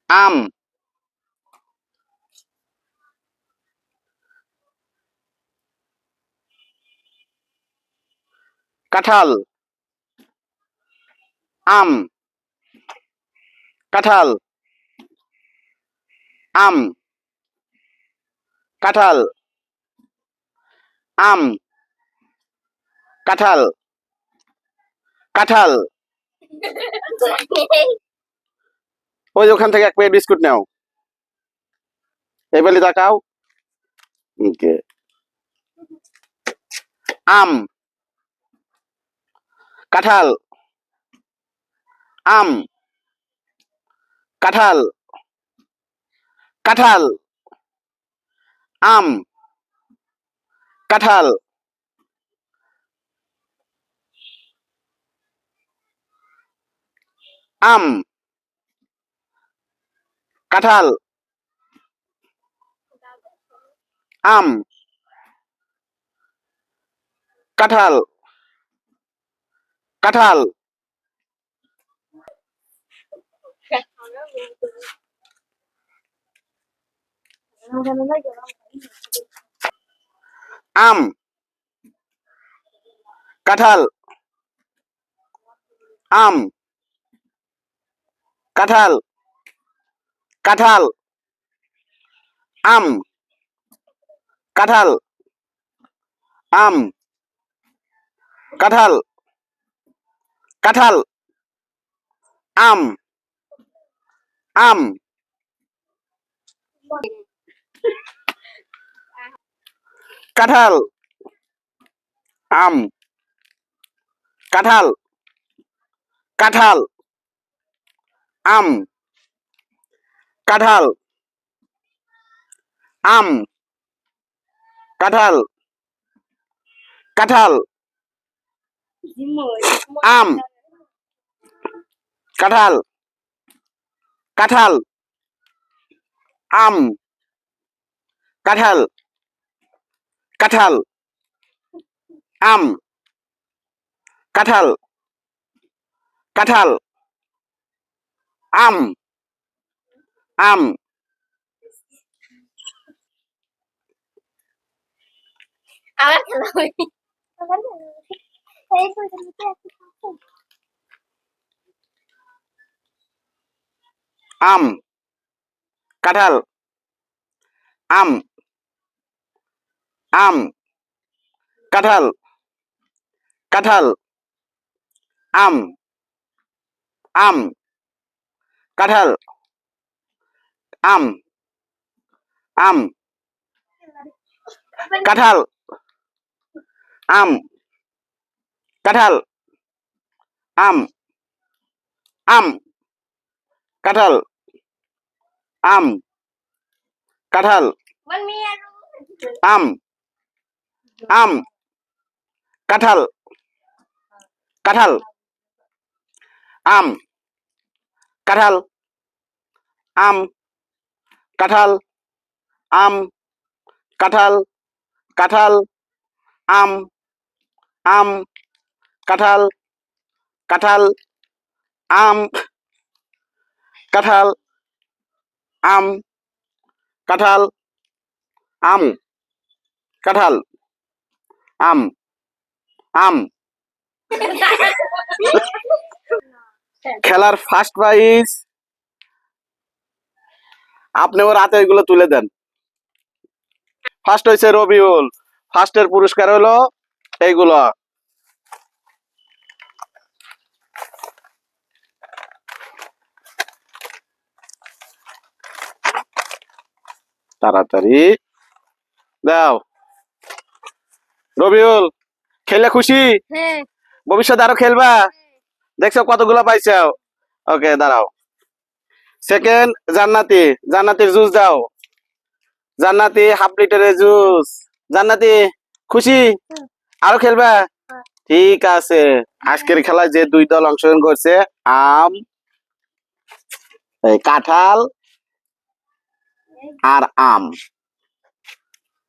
আম, কাঁঠাল, আম, কাঁঠাল, আম, কাঁঠাল, আম, কাঁঠাল, কাঁঠাল। ওই ওখান থেকে এক প্লেট বিস্কুট নাও। এবারে তাকাও। ওকে। আম, কাঁঠাল, আম, কাঁঠাল, কাঁঠাল, আম, কাঁঠাল, আম, কাঁঠাল, আম, কাঁঠাল, কাঁঠাল, আম, কাঁঠাল, আম, কাঁঠাল, কাঁঠাল, আম, কাঁঠাল, আম, কাঁঠাল, কাঁঠাল, আম, আম, কাঁঠাল, আম, কাঁঠাল, কাঁঠাল, আম, কাঁঠাল, আম, কাঁঠাল, কাঁঠাল, আম, কাঁঠাল, কাঁঠাল, আম, কাঁঠাল, কাঁঠাল, আম, কাঁঠাল, কাঁঠাল, আম, আম, আম, কাঁঠাল, আম, আম, কাঁঠাল, কাঁঠাল, আম, আম, কাঁঠাল, আম, আম, কাঁঠাল, আম, কাঁঠাল, আম, আম, কাঁঠাল, আম, কাঁঠাল, আম, আম, কাঁঠাল, কাঁঠাল, আম, কাঁঠাল, আম, কাঁঠাল, আম, কাঁঠাল, কাঁঠাল, আম, আম, কাঁঠাল, কাঁঠাল, আম, কাঁঠাল, আম, কাঁঠাল, আম, কাঁঠাল, আম, আম। খেলার ফার্স্ট প্রাইজ আপনি ওর হাতে ওইগুলো তুলে দেন। ফার্স্ট হয়েছে রবিউল, ফার্স্টের পুরস্কার হলো এইগুলো। তাড়াতাড়ি দাও। রবিউল, খেলে খুশি? ভবিষ্যতে আরো খেলবা? দেখছো কতগুলো পাইছো? ওকে, দাঁড়াও। সেকেন্ড জান্নাতি, জান্নাতির জুস দাও। জান্নাতি হাফ লিটারের জুস। জান্নাতি খুশি? আরো খেলবা? ঠিক আছে। আজকের খেলায় যে দুই দল অংশগ্রহণ করছে, আম, কাঁঠাল আর আম।